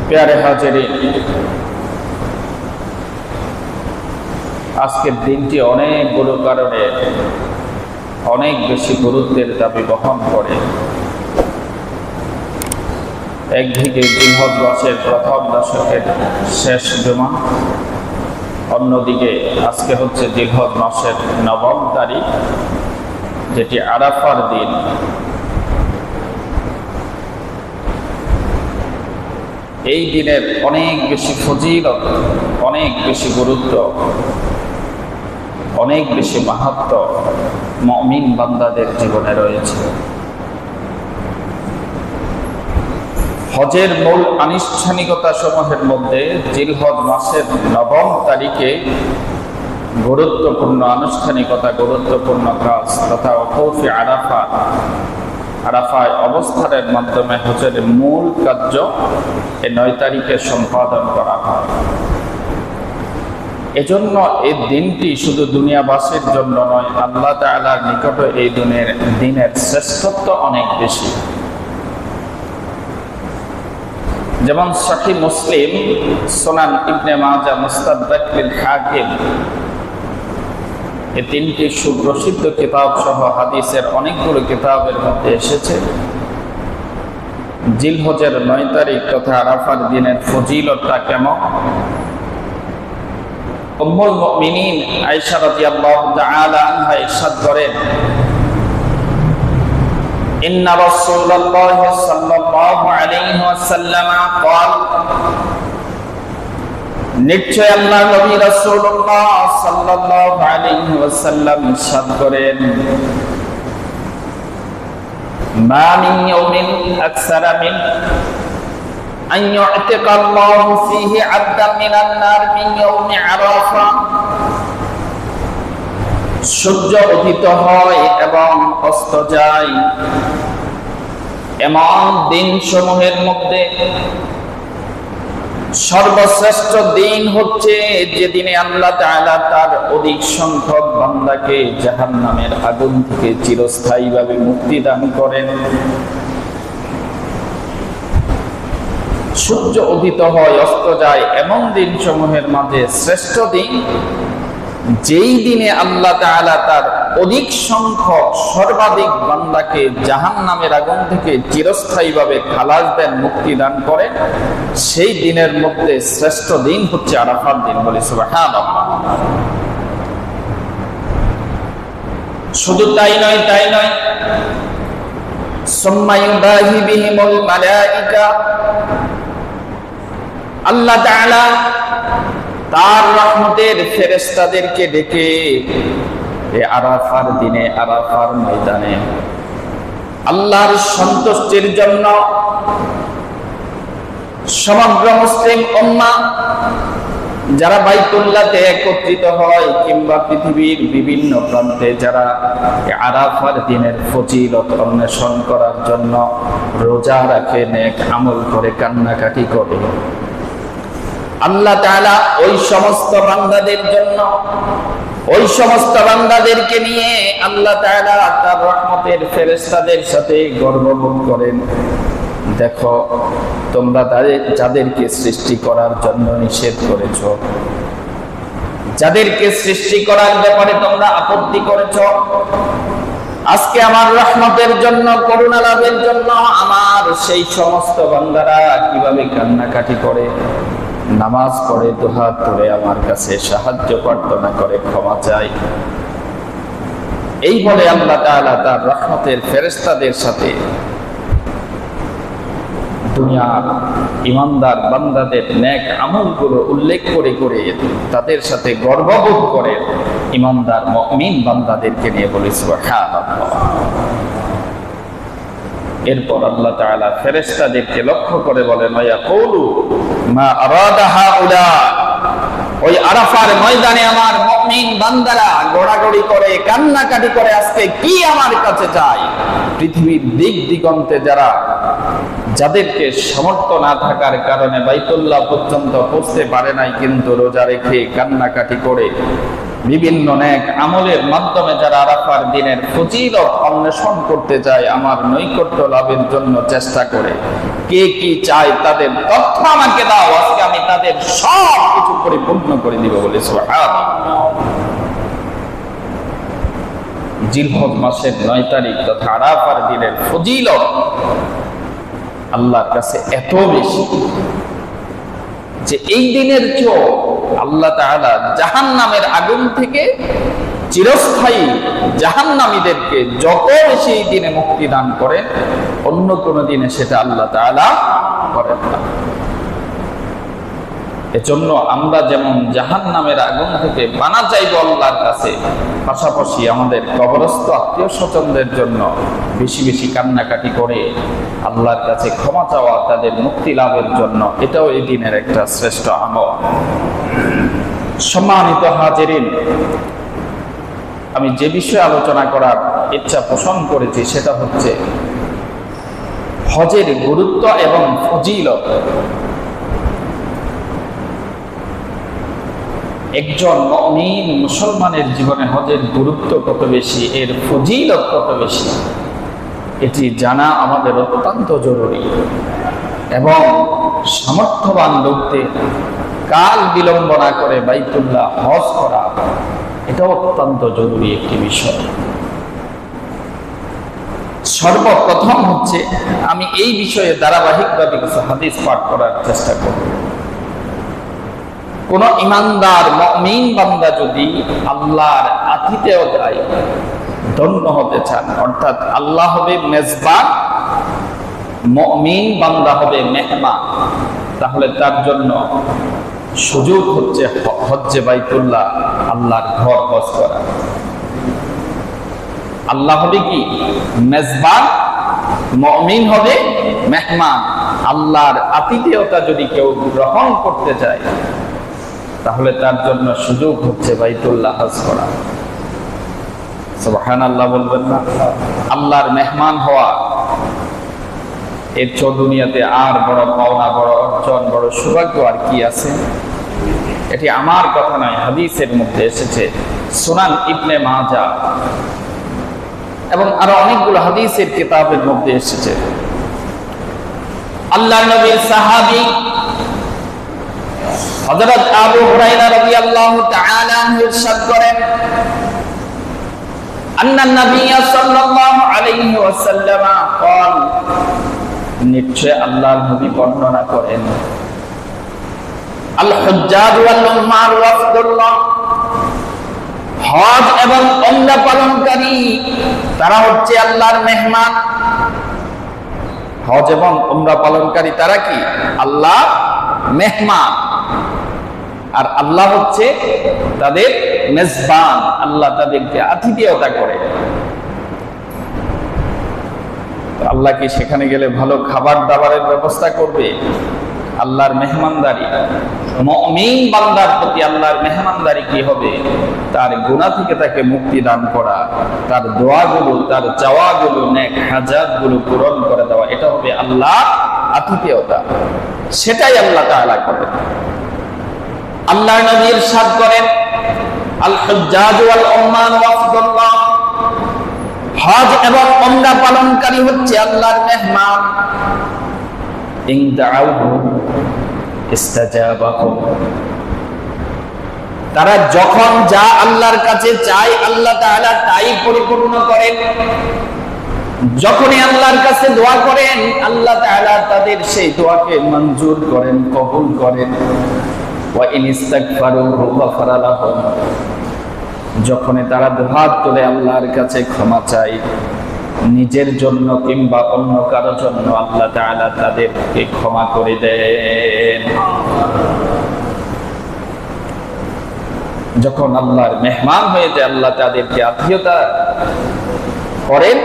প্যারে হাজিরিন, আজকের দিনটি অনেকগুলো কারণে অনেক বেশি গুরুত্বের দাবি বহন করে। একদিকে জিলহজ মাসের প্রথম দশকের শেষ জুমা, অন্যদিকে আজকে হচ্ছে জিলহজ মাসের 9 তারিখ, যেটি আরাফার দিন। এই দিনের অনেক বেশি ফজিলত, অনেক বেশি গুরুত্ব, অনেক বেশি মাহাত্ম্য মুমিন বান্দাদের জীবনে রয়েছে। হজের মূল আনুষ্ঠানিকতা সমূহের মধ্যে জিলহজ মাসের 9 তারিখে গুরুত্বপূর্ণ আনুষ্ঠানিকতা, গুরুত্বপূর্ণ কাজ তথা ওকুফে আরাফা, আরাফায় অবস্থানের মাধ্যমে হজের মূল কার্য এই 9 তারিখে সম্পাদন করা হয়। এজন্য এই দিনটি শুধু দুনিয়াবাসীর জন্য নয়, আল্লাহ তাআলার নিকটে এই দিনের শ্রেষ্ঠত্ব অনেক বেশি। যেমন সহিহ মুসলিম, সুনান ইবনে মাজাহ, মুস্তাদরাক বিল হাকিম, এই 3টি সুপ্রসিদ্ধ কিতাব সহ হাদিসের অনেকগুলো কিতাবের মধ্যে এসেছে জিলহজের 9 তারিখ তথা আরাফার দিনের ফজিলতটা কেমন। উম্মুল মুমিনিন আয়েশা রাদিয়াল্লাহু তাআলা আনহা ইরশাদ করেন, ইন্না রাসূলুল্লাহ সাল্লাল্লাহু আলাইহি ওয়াসাল্লাম قال, নিশ্চয় আল্লাহর নবী রাসূলুল্লাহ সাল্লাল্লাহু আলাইহি ওয়াসাল্লাম ইরশাদ করেন, মা মিন ইয়াউমিন আকসারা মিন আন ইউতিকা আল্লাহু ফীহি আবদান মিনান নার মিন ইয়াউমি আরাফা। সূর্য উদিত হয় এবং অস্ত যায় এমন দিন সমূহের মধ্যে সর্বশ্রেষ্ঠ দিন হচ্ছে যেদিনে আল্লাহ তাআলা তার অধিক সংখ্যক বান্দাকে জাহান্নামের আগুন থেকে চিরস্থায়ীভাবে মুক্তি দান করেন। সূর্য উদিত হয়, অস্ত যায় এমন দিন সমূহের মাঝে শ্রেষ্ঠ দিন যেই দিনে আল্লাহ তাআলা তার অধিক সংখ্যক সর্বাধিক বান্দাকে জাহান্নামের আগুন থেকে চিরস্থায়ীভাবে খালাস দেন, মুক্তি দান করেন, সেই দিনের মধ্যে শ্রেষ্ঠ দিন হচ্ছে আরাফার দিন। বলি সুবহানাল্লাহ। শুধু তাই নয়, সুম্মা ইউবাহি বিহিমুল মালায়েকা, আল্লাহ তাআলা তার রহমতের ফেরেশতাদেরকে ডেকে এই আরাফার দিনে, আরাফার ময়দানে আল্লাহর সন্তুষ্টির জন্য সমগ্র মুসলিম উম্মাহ যারা বাইতুল্লাহতে একত্রিত হয় কিংবা পৃথিবীর বিভিন্ন প্রান্তে যারা আরাফার দিনের ফজিলত অন্বেষণ করার জন্য রোজা রাখে, নেক আমল করে, কান্নাকাটি করে, আল্লাহ তাআলা ওই সমস্ত বান্দাদের জন্য, ওই সমস্ত বান্দাদেরকে নিয়ে আল্লাহ তাআলা তার রহমতের ফেরেশতাদের সাথে গর্ববোধ করেন, দেখো তোমরা যাদেরকে সৃষ্টি করার জন্য নিষেধ করেছ, যাদেরকে সৃষ্টি করার ব্যাপারে তোমরা আপত্তি করেছ, আজকে আমার রহমতের জন্য, করুণা লাভের জন্য আমার সেই সমস্ত বান্দারা কিভাবে কান্নাকাটি করে, নামাজ পড়ে, দুহাত ধরে আমার কাছে সাহায্য প্রার্থনা করে, ক্ষমা চায়। এই বলে আল্লাহ তাআলা তার রহমতের ফেরেশতাদের সাথে দুনিয়ার ইমানদার বান্দাদের নেক আমলগুলো উল্লেখ করে করে তাদের সাথে গর্ববোধ করে ইমানদার মুমিন বান্দাদেরকে নিয়ে বলে সুবহানাল্লাহ। এরপর আল্লাহ তাআলা ফেরেশতাদেরকে লক্ষ্য করে বলেন, ওয়ায়াকুলু মা আরাদা হাউলা, ওই আরাফার ময়দানে আমার মুমিন বান্দারা গোড়াগড়ি করে, কান্নাকাটি করে, আজকে কি আমার কাছে চাই। পৃথিবীর দিক দিগন্তে যাদেরকে সামর্থ্য না থাকার কারণে বাইতুল্লাহ পর্যন্ত পৌঁছতে পারে নাই, কিন্তু রোজা রেখে কান্নাকাটি করে বিভিন্ন নেক আমলের মাধ্যমে যারা আরাফার দিনের ফজিলত অন্বেষণ করতে যায়, আমার নৈকট্য লাভের জন্য চেষ্টা করে, কে কি চায় তাদের তথ্য আমাকে দাও, আজকে আমি তাদের সব কিছু পরিপূর্ণ করে দিব বলে সুবহানাল্লাহ। জিলহজ মাসের 9 তারিখ তথা আরাফার দিনের ফজিলত আল্লাহর কাছে এত বেশি যে এই দিনের চেয়েও আল্লাহ তাআলা জাহান্নামের আগুন থেকে চিরস্থায়ী জাহান্নামীদেরকে যত বেশি এই দিনে মুক্তি দান করেন, অন্য কোন দিনে সেটা আল্লাহ তাআলা করেন না। এজন্য আমরা যেমন জাহান্নামের আগুন থেকে পানা চাইব আল্লাহর কাছে, পাশাপাশি আমাদের কবরস্থ আত্মীয় স্বজনদের জন্য বেশি বেশি কান্নাকাটি করে আল্লাহর কাছে ক্ষমা চাওয়া তাদের মুক্তি লাভের জন্য, এটাও এই দিনের একটা শ্রেষ্ঠ আমল। সম্মানিত হাজিরিন, আমি যে বিষয়ে আলোচনা করার ইচ্ছা পোষণ করেছি সেটা হচ্ছে হজের গুরুত্ব এবং ফজিলত। একজন মুমিন মুসলমানের জীবনে হজের গুরুত্ব কত বেশি, এর ফজিলত কত বেশি, এটি জানা আমাদের অত্যন্ত জরুরি। এবং সামর্থ্যবান লোকদের কাল বিলম্ব না করে বাইতুল্লাহ হজ করা, এটাও অত্যন্ত জরুরি একটি বিষয়। সর্বপ্রথম হচ্ছে আমি এই বিষয়ে ধারাবাহিকভাবে কিছু হাদিস পাঠ করার চেষ্টা করব। কোন ইমানদার মুমিন বান্দা যদি আল্লাহর আতিথেয়তায় ধন্য হতে চান, অর্থাৎ আল্লাহ হবে মেজবান, মুমিন বান্দা হবে মেহমান, তাহলে তার জন্য সুযোগ হচ্ছে হজ্জে বাইতুল্লাহ, আল্লাহর ঘর হজ করা। আল্লাহ হবে কি মেজবান, মুমিন হবে মেহমান। আল্লাহর আতিথেয়তা যদি কেউ গ্রহণ করতে চায় তাহলে তার জন্য সুযোগ হচ্ছে বাইতুল্লাহ হজ করা। সুবহানাল্লাহ বলবেন না? আল্লাহর মেহমান হওয়া, এর চেয়ে দুনিয়াতে আর বড় পাওনা, বড় অর্জন, বড় সৌভাগ্য আর কি আছে? এটি আমার কথা নয়, হাদিসের মধ্যে এসেছে। সুনান ইবনে মাজাহ এবং আরো অনেকগুলো হাদিসের কিতাবের মধ্যে এসেছে। আল্লাহর নবীর সাহাবী হযরত আবু হুরায়রা রাদিয়াল্লাহু তাআলা আনহু ইরশাদ করেন, আন্নান নবী সাল্লাল্লাহু আলাইহি ওয়াসাল্লাম قال, নিশ্চয় আল্লাহর নবী বর্ণনা করেন, আল হুজ্জাজ ওয়াল উম্মার ওয়াফদুল্লাহ, হজ এবং উমরা পালনকারী তারা হচ্ছে আল্লাহর মেহমান। হজ এবং উমরা পালনকারী তারা কি? আল্লাহ মেহমান, আর আল্লাহ হচ্ছে তাদের মেজবান, আল্লাহ তাদেরকে আতিথেয়তা করে। আল্লাহ কি সেখানে গেলে ভালো খাবার দাবারের ব্যবস্থা করবে? আল্লাহর মেহমানদারি, মুমিন বান্দার প্রতি আল্লাহর মেহমানদারি কি হবে? তার গুনাহ থেকে তাকে মুক্তি দান করা, তার দোয়াগুলো, তার চাওয়াগুলো, নেক হাজাতগুলো পূরণ করে দেওয়া, এটা হবে আল্লাহ আতিথেয়তা। সেটাই আল্লাহ তাআলা করেন। আল্লাহর নবী ইরশাদ করেন, আল হুজ্জাজ ওয়াল উম্মান ওয়াফদুল্লাহ, হজ এবং উমরা পালনকারী হচ্ছে আল্লাহর মেহমান। ইন দাউহু ইস্তাজাবাহুম, তারা যখন যা আল্লাহর কাছে চায় আল্লাহ তাআলা তাই পরিপূর্ণ করেন। যখনই আল্লাহর কাছে দোয়া করেন আল্লাহ তাআলা তাদের সেই দোয়াকে মঞ্জুর করেন, কবুল করেন। ওয়া ইন ইস্তাগফারু গফারা লাহুম, যখনই তারা দুহাত তুলে আল্লাহর কাছে ক্ষমা চায়, নিজের জন্য কিংবা অন্য কারোর জন্য, আল্লাহ তাআলা তাদেরকে ক্ষমা করে দেন। যখন আল্লাহর মেহমান হয়ে যায়, আল্লাহ তাদেরকে আতিথেয়তা করেন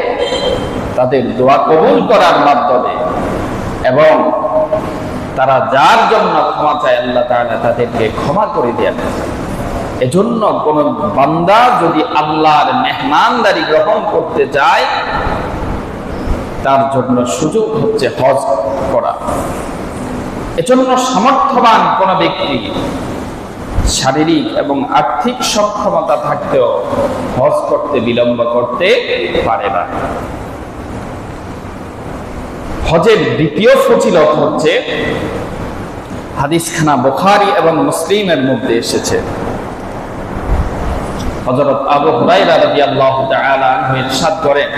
তাদের দোয়া কবুল করার মাধ্যমে, এবং তারা যার জন্য ক্ষমা চায় আল্লাহ তাআলা তাদেরকে ক্ষমা করে দেন। এজন্য কোন বান্দা যদি আল্লাহর মেহমানদারি গ্রহণ করতে চায় তার জন্য সুযোগ হচ্ছে হজ করা। এজন্য সামর্থ্যবান কোন ব্যক্তি শারীরিক এবং আর্থিক সক্ষমতা থাকতেও হজ করতে বিলম্ব করতে পারে না। হজের দ্বিতীয় ফজিলত হচ্ছে হাদিসখানা বুখারী এবং মুসলিমের মধ্যে এসেছে। হযরত আবু হুরায়রা রাদিয়াল্লাহু তাআলা আনহু ইরশাদ করেন,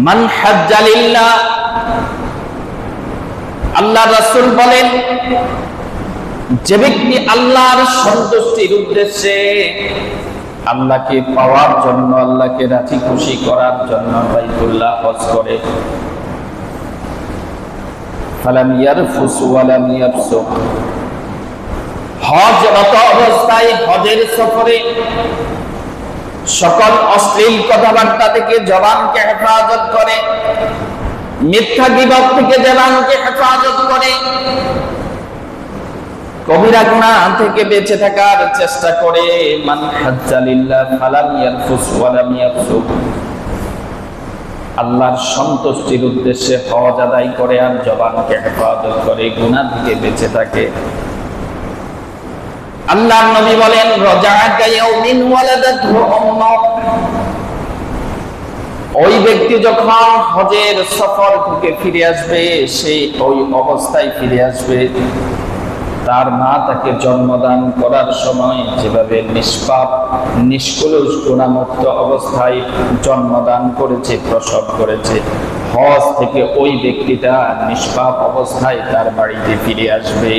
মান হাজ্জা লিল্লাহ, আল্লাহ রাসূল বলেন, যে ব্যক্তি আল্লাহর সন্তুষ্টির উদ্দেশ্যে, আল্লাহকে পাওয়ার জন্য, আল্লাহকে রাজি খুশি করার জন্য বাইতুল্লাহ হজ করে, ফালাম ইয়ারফুস ওয়ালাম ইয়াফসুক, হজরত অবস্থায় হজের সফরে সকল অশ্লীল কথাবার্তা থেকে জবানকে হেফাজত করে, মিথ্যা গীবত থেকে জবানকে হেফাজত করে, কবিরা গুনাহ থেকে বেঁচে থাকার চেষ্টা করে, মান হাজ্জা লিল্লাহ ফালাম ইয়ারফুস ওয়ালাম ইয়াফসুক, আল্লাহর সন্তুষ্টির উদ্দেশ্যে হজ আদায় করে আর জবানকে হেফাজত করে, গুনাহ থেকে বেঁচে থাকে। আল্লাহর নবী বলেন, রাজাআ কায়াউমিন ওয়ালাদাতহু উম্মুহ, ওই ব্যক্তি যখন হজের সফর থেকে ফিরে আসবে, সেই ওই অবস্থায় ফিরে আসবে তার মা তাকে জন্মদান করার সময় যেভাবে নিষ্পাপ নিষ্কলুষ গুনাহমুক্ত অবস্থায় জন্মদান করেছে, প্রসব করেছে, হজ থেকে ওই ব্যক্তিটা নিষ্পাপ অবস্থায় তার বাড়িতে ফিরে আসবে।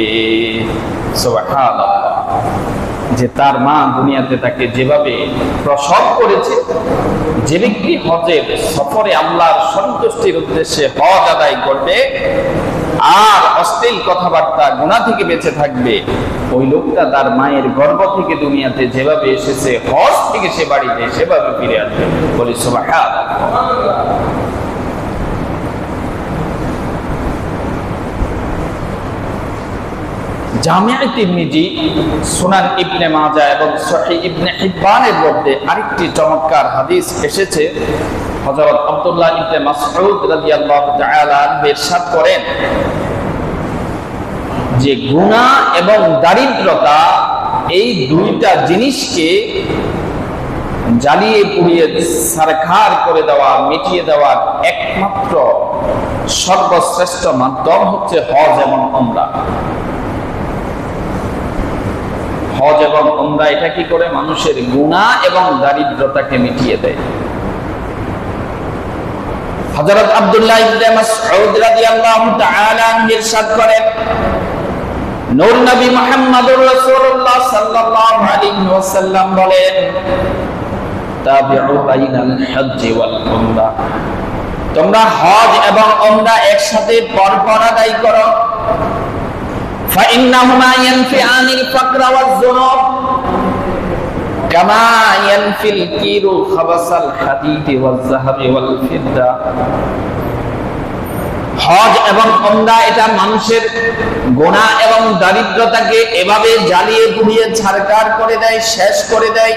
সুবহানাল্লাহ, যে তার মা দুনিয়াতে তাকে যেভাবে প্রসব করেছে, যে ব্যক্তি হজের সফরে আল্লাহর সন্তুষ্টির উদ্দেশ্যে হজ আদায় করবে আর অশ্লীল কথাবার্তা গুনাহ থেকে বেঁচে থাকবে, ওই লোকটা তার মায়ের গর্ভ থেকে দুনিয়াতে যেভাবে এসেছে, হজ থেকে সে বাড়িতে সেভাবে ফিরে আসবে। বলি সুবহানাল্লাহ। জামিআ তিরমিজি, সুনান ইবনে মাজাহ এবং সহিহ ইবনে হিব্বানের মধ্যে আরেকটি চমৎকার হাদিস এসেছে। হযরত আব্দুল্লাহ ইবনে মাসউদ রাদিয়াল্লাহু তাআলা আনহু ইরশাদ করেন যে গুনাহ এবং দারিদ্রতা, এই দুইটা জিনিসকে জ্বালিয়ে পুড়িয়ে ছারখার করে দেওয়া, মিটিয়ে দেওয়ার একমাত্র সর্বশ্রেষ্ঠ মাধ্যম হচ্ছে হজ এবং উমরা। হজ এবং উমরা এটা কি করে? মানুষের গুনাহ এবং দারিদ্রতাকে মিটিয়ে দেয়। হযরত আব্দুল্লাহ ইবনে মাসউদ রাদিয়াল্লাহু তাআলা ইরশাদ করেন, নূর নবী মুহাম্মদুর রাসূলুল্লাহ সাল্লাল্লাহু আলাইহি ওয়াসাল্লাম বলেন, তাবিউ বাইনাল হজ্জ ওয়াল উমরা, তোমরা হজ এবং উমরা একসাথে পরপর আদায় করো। ফাইন্নাহুমা ইয়ানফিআনিল ফাকরা ওয়াজ যুনুব কামা ইয়ানফিল কিরু খাবাসাল হাদিদি ওয়াজ যাহাবি ওয়াল ফিদ্দা। হজ এবং উমরা এটা মানুষের গুনাহ এবং দারিদ্রতাকে এভাবে জ্বালিয়ে পুড়িয়ে ছারখার করে দেয়, শেষ করে দেয়,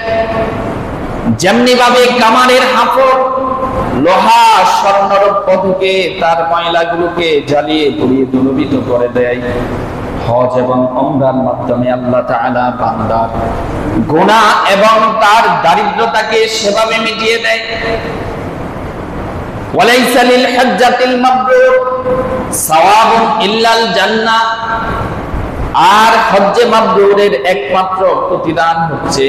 যেমনি ভাবে কামানের হাফড় লোহা স্বর্ণরৌপ্য থেকে তার ময়লাগুলোকে জ্বালিয়ে পুড়িয়ে দুর্বিত করে দেয়। হজ এবং উমরার মাধ্যমে আল্লাহ তাআলা বান্দার গুনাহ এবং তার দারিদ্রতাকে সেভাবে মিটিয়ে দেয়। ওয়ালাইসা লিল হজ্জাতিল মাবরুর সাওয়াবুন ইল্লাল জান্নাহ, আর হজ্জে মাবরুরের একমাত্র প্রতিদান হচ্ছে,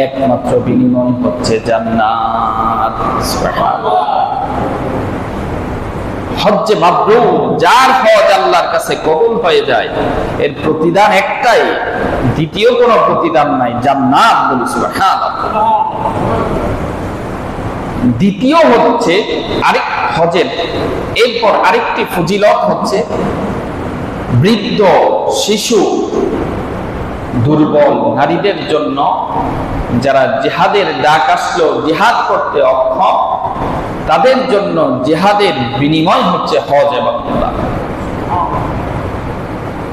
একমাত্র বিনিময় হচ্ছে জান্নাত। সুবহানাল্লাহ। হজ্জে মাবরুর, যার হজ আল্লাহর কাছে কবুল হয়ে যায়, এর প্রতিদান একটাই, দ্বিতীয় কোনো প্রতিদান নাই, জান্নাত। বলি সুবহানাল্লাহ। দ্বিতীয় হচ্ছে আরেক হজের এরপর আরেকটি ফজিলত হচ্ছে, বৃদ্ধ, শিশু, দুর্বল নারীদের জন্য, যারা জিহাদের ডাক আসলো, জিহাদ করতে অক্ষম, তাদের জন্য জিহাদের বিনিময় হচ্ছে হজ এবং উমরা।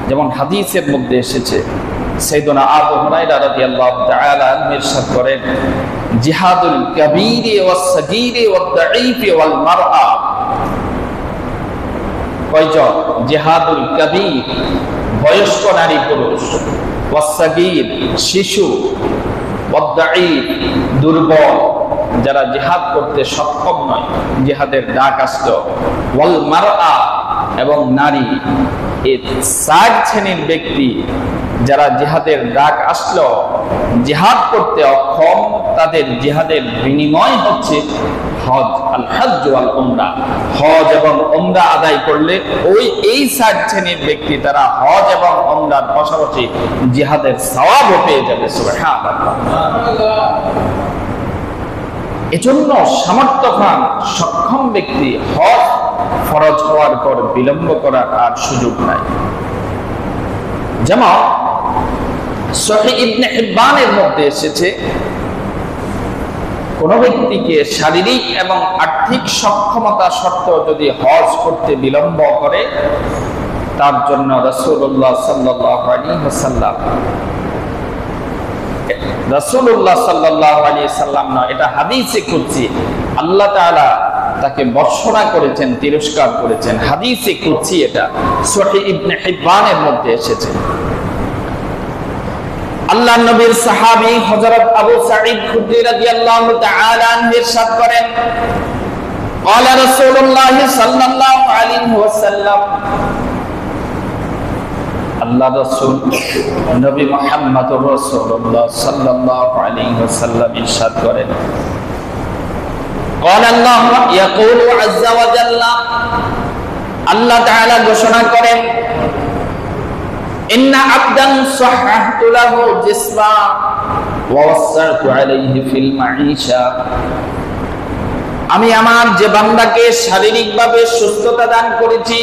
যেমন হাদিসের মধ্যে এসেছে, সাইয়েদনা আবু হুরায়রা রাদিয়াল্লাহু তাআলা আনহু ইরশাদ করেন, জিহাদুল কাবীরি ওয়াস সাগীরি ওয়াদ দাঈফি ওয়াল মারআ। কয়জন? জিহাদুল কাবীর, বয়স্ক নারী পুরুষ, ওয়াস সাগীর, শিশু, ওয়াদ দাঈফ, দুর্বল, যারা জিহাদ করতে সক্ষম নয়, জিহাদের ডাক আসলো, ওয়াল মারআ এবং নারী, এই 4 শ্রেণীর ব্যক্তি যারা জিহাদের ডাক আসলো, জিহাদ করতে অক্ষম, তাদের জিহাদের বিনিময় হচ্ছে হজ, আল হজ্জ ওয়াল উমরা। হজ এবং উমরা আদায় করলে এই 4 শ্রেণীর ব্যক্তি তারা হজ এবং উমরার পাশাপাশি জিহাদের সওয়াবও পেয়ে যাবে। সুবহানাল্লাহ। এজন্য সামর্থ্যবান সক্ষম ব্যক্তি হজ ফরজ হওয়ার পর বিলম্ব করার আর সুযোগ নাই। যেমন সহিহ ইবনে হিব্বানের মধ্যে এসেছে, কোন ব্যক্তিকে শারীরিক এবং আর্থিক সক্ষমতা সত্ত্বেও যদি হজ করতে বিলম্ব করে, তার জন্য রাসূলুল্লাহ সাল্লাল্লাহু আলাইহি ওয়াসাল্লাম না, এটা হাদিসে কুদসি, আল্লাহ তাআলা তাকে বর্ষনা করেছেন, তিরস্কার করেছেন। হাদিসে কুদসি, এটা সহিহ ইবনে হিব্বানের মধ্যে এসেছে। আল্লাহ নবীর সাহাবী হযরত আবু সাঈদ খুদরি রাদিয়াল্লাহু তাআলা আনহু ইরশাদ করেন, قال رسول الله صلى الله عليه وسلم, আল্লাহ রাসূল নবী মুহাম্মদুর রাসূলুল্লাহ সাল্লাল্লাহু আলাইহি ওয়াসাল্লাম ইরশাদ করেন, قال الله يقول عز وجل, আল্লাহ তাআলা ঘোষণা করেন, ইন্না আবদান সাহহাতু লাহু জিসমা ওয়া ওয়াসসাতু আলাইহি ফিল মাঈশা, আমি আমার যে বান্দাকে শারীরিকভাবে সুস্থতা দান করেছি,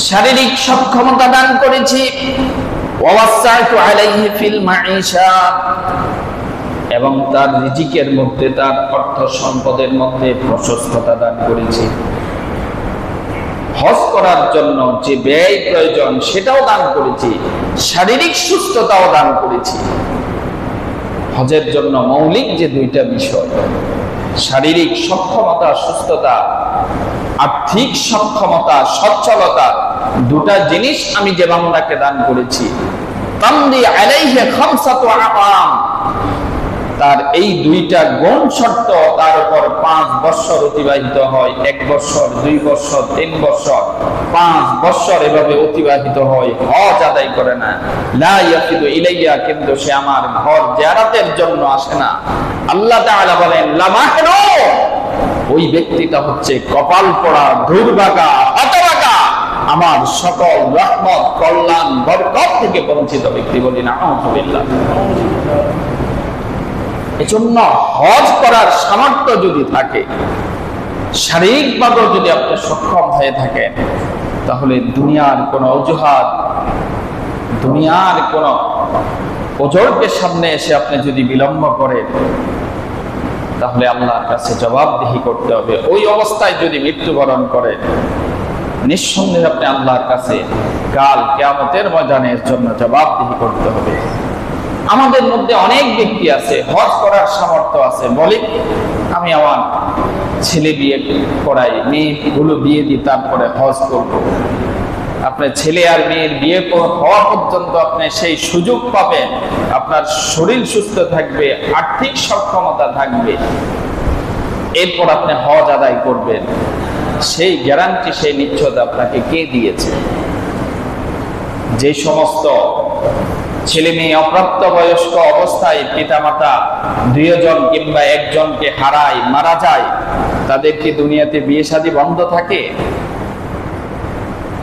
শারীরিক সক্ষমতা দান করেছি, ওয়া ওয়াসসাতু আলাইহি ফিল মাঈশা, এবং তার রিজিকের মধ্যে, তার অর্থ সম্পদের মধ্যে প্রশস্ততা দান করেছি। হজ করার জন্য যে ব্যয় প্রয়োজন সেটাও দান করেছি, শারীরিক সুস্থতাও দান করেছি। হজের জন্য মৌলিক যে 2টা বিষয়, শারীরিক সক্ষমতা সুস্থতা, আর্থিক সক্ষমতা সচ্ছলতা, 2টা জিনিস আমি যে বান্দাকে দান করেছি, তামদি আলাইহি খামসাতু আম, তার এই 2টা গুণ শর্ত তার উপর 5 বছর অতিবাহিত হয়। 1 বছর, 2 বছর, 3 বছর, 5 বছর এভাবে অতিবাহিত হয়, হজ আদায় করে না। লা ইয়াকিদু ইলাইয়া, কিন্তু সে আমার ঘর জিয়ারতের জন্য আসে না। আল্লাহ তাআলা বলেন, লামাহরু, ওই ব্যক্তিটা হচ্ছে কপাল পোড়া, দুর্ভাগা, হতভাগা, আমার সকল রহমত, কল্যাণ, বরকত থেকে বঞ্চিত ব্যক্তি। বলি না আউযুবিল্লাহ। এজন্য হজ করার সামর্থ্য যদি থাকে, শারীরিকভাবে যদি আপনি সক্ষম হয়ে থাকেন, তাহলে দুনিয়ার কোন অজুহাত, দুনিয়ার কোন ওজরকে সামনে এসে আপনি যদি বিলম্ব করেন, তাহলে আল্লাহর কাছে জবাবদিহি করতে হবে। ওই অবস্থায় যদি মৃত্যুবরণ করেন, নিঃসন্দেহে আপনি আল্লাহর কাছে কাল কিয়ামতের ময়দানের জন্য জবাবদিহি করতে হবে। আমাদের মধ্যে অনেক ব্যক্তি আছে, হজ করার সামর্থ্য আছে, বলে আমি আমার ছেলে বিয়ে করাই, মেয়েগুলো বিয়ে দিই, তারপরে হজ করব। আপনার ছেলে আর মেয়ের বিয়ে হওয়া পর্যন্ত আপনি সেই সুযোগ পাবেন, আপনার শরীর সুস্থ থাকবে, আর্থিক সক্ষমতা থাকবে, এরপর আপনি হজ আদায় করবেন। সেই গ্যারান্টি, সেই নিশ্চয়তা আপনাকে কে দিয়েছে? যে সমস্ত ছেলে মেয়ে অপ্রাপ্ত বয়স্ক অবস্থায় পিতামাতা 2 জন কিংবা 1 জনকে হারায়, মারা যায়, তাদের কি দুনিয়াতে বিয়ে শাদী বন্ধ থাকে?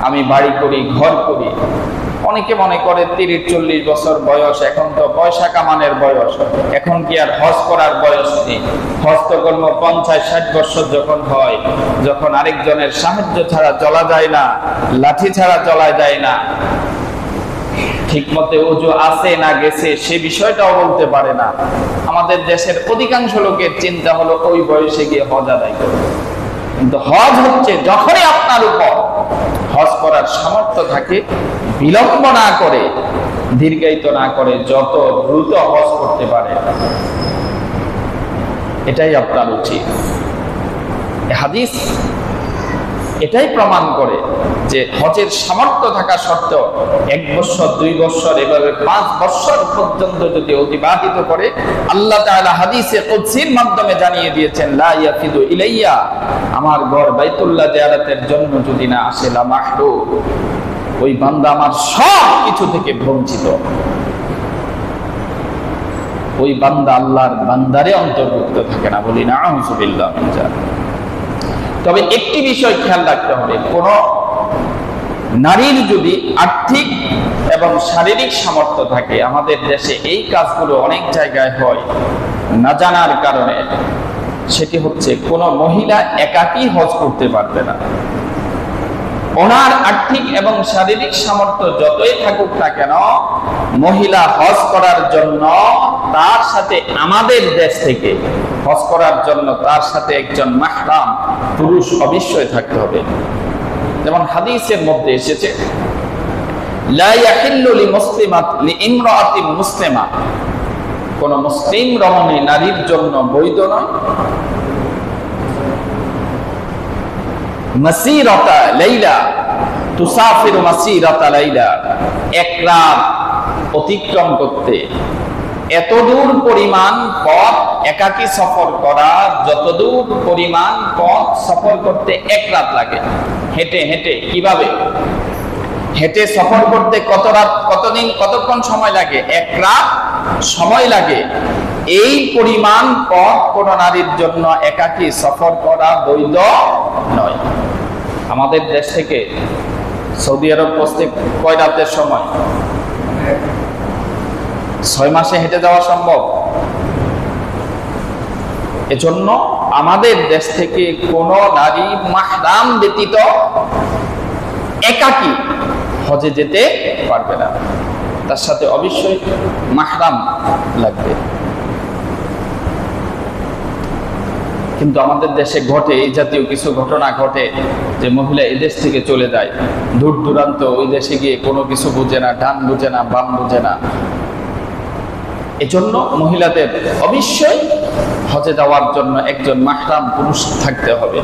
আমি বাড়ি করি, ঘর করি, অনেকে মনে করে 30-40 বছর বয়স, এখন তো পয়সা কামানোর বয়স, এখন কি আর হজ করার বয়স নেই? হজ তো কর্ম 50-60 বছর যখন হয়, যখন আরেকজনের সাহায্য ছাড়া চলা যায় না, লাঠি ছাড়া চলা যায় না, ঠিক মতে ওযু আছে না গেছে সে বিষয়টাও বলতে পারে না। আমাদের দেশের অধিকাংশ লোকের চিন্তা হলো ওই বয়সে গিয়ে হজ আদায় করবে। কিন্তু হজ হচ্ছে যখনই আপনার উপর হজ করার সামর্থ্য থাকে, বিলম্ব না করে, দীর্ঘায়িত না করে, যত দ্রুত হজ করতে পারে, এটাই আপনার উচিত। হাদিস এটাই প্রমাণ করে যে হজের সামর্থ্য থাকা সত্ত্বেও 1 বছর 2 বছর এভাবে 5 বছর পর্যন্ত যদি অতিবাহিত করে, আল্লাহ তাআলা হাদিসে কুদসির মাধ্যমে জানিয়ে দিয়েছেন, লা ইয়াফিদু ইলাইয়া, আমার ঘর বাইতুল্লাহ জিয়ারতের জন্য যদি না আসে, লা মাহরুম, ওই বান্দা আমার সব কিছু থেকে বঞ্চিত। ওই বান্দা আল্লাহর বান্দারে অন্তর্ভুক্ত থাকে না, বলি না আউযুবিল্লাহ মিন যালিক। তবে একটি বিষয় খেয়াল রাখতে হবে, কোন নারীর যদি আর্থিক এবং শারীরিক সামর্থ্য থাকে, আমাদের দেশে এই কাজগুলো অনেক জায়গায় হয় না জানার কারণে, সেটি হচ্ছে কোন মহিলা একাকী হজ করতে পারবে না। ওনার আর্থিক এবং শারীরিক সামর্থ্য যতই থাকুক না কেন, মহিলা হজ করার জন্য তার সাথে আমাদের দেশ থেকে হজ করার জন্য তার সাথে একজন মাহরাম পুরুষ অবশ্যই থাকতে হবে। যেমন হাদিসের মধ্যে এসেছে, লা ইয়াহিল্লু লিইমরাআতিন মুসলিমা, কোন মুসলিম রমণী নারীর জন্য বৈধ নয়, মাসিরাতা লাইলা, তুসাফিরু মাসিরাতা লাইলা, এক রাত অতিক্রম করতে, এতদূর পরিমাণ পথ একাকী সফর করা, যতদূর পরিমাণ পথ সফর করতে 1 রাত লাগে। হেঁটে হেঁটে, কিভাবে হেঁটে সফর করতে কতক্ষণ সময় লাগে? 1 রাত সময় লাগে। এই পরিমাণ পথ কোন নারীর জন্য একাকী সফর করা বৈধ নয়। আমাদের দেশ থেকে সৌদি আরব পৌঁছতে কয় রাতের সময়? 6 মাসে হেঁটে যাওয়া সম্ভব? এজন্য আমাদের দেশ থেকে কোন নারী মাহরাম ব্যতীত একাকী হজে যেতে পারবে না, তার সাথে অবশ্যই মাহরাম লাগবে। কিন্তু আমাদের দেশে ঘটে, এই জাতীয় কিছু ঘটনা ঘটে যে মহিলা এদেশ থেকে চলে যায় দূর দূরান্ত, ওই দেশে গিয়ে কোনো কিছু বুঝে না, ডান বুঝে না, বাম বুঝে না। এজন্য মহিলাদের অবশ্যই হজে যাওয়ার জন্য একজন মাহরাম পুরুষ থাকতে হবে।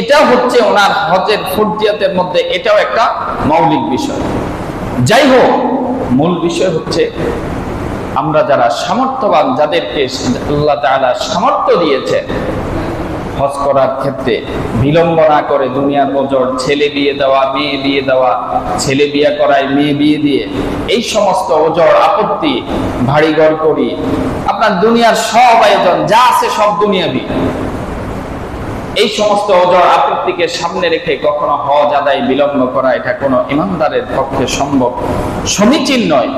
এটা হচ্ছে ওনার হজের ফরজিয়াতের মধ্যে এটাও একটা মৌলিক বিষয়। যাই হোক, মূল বিষয় হচ্ছে আমরা যারা সামর্থ্যবান, যাদেরকে আল্লাহ তাআলা সামর্থ্য দিয়েছেন হজ করার ক্ষেত্রে, বিলম্ব না করে দুনিয়ার ওজর, ছেলে বিয়ে দেওয়া, মেয়ে বিয়ে দেওয়া, ছেলে বিয়ে করায় মেয়ে বিয়ে দিয়ে, এই সমস্ত ওজর আপত্তি, ভারীঘর করি, আপনার দুনিয়ার সব আয়োজন যা আছে সব দুনিয়াবি, এই সমস্ত ওজর আপত্তিকে সামনে রেখে কখনো হজ আদায় বিলম্ব করা, এটা কোনো ইমানদারের পক্ষে সম্ভব, সমীচীন নয়।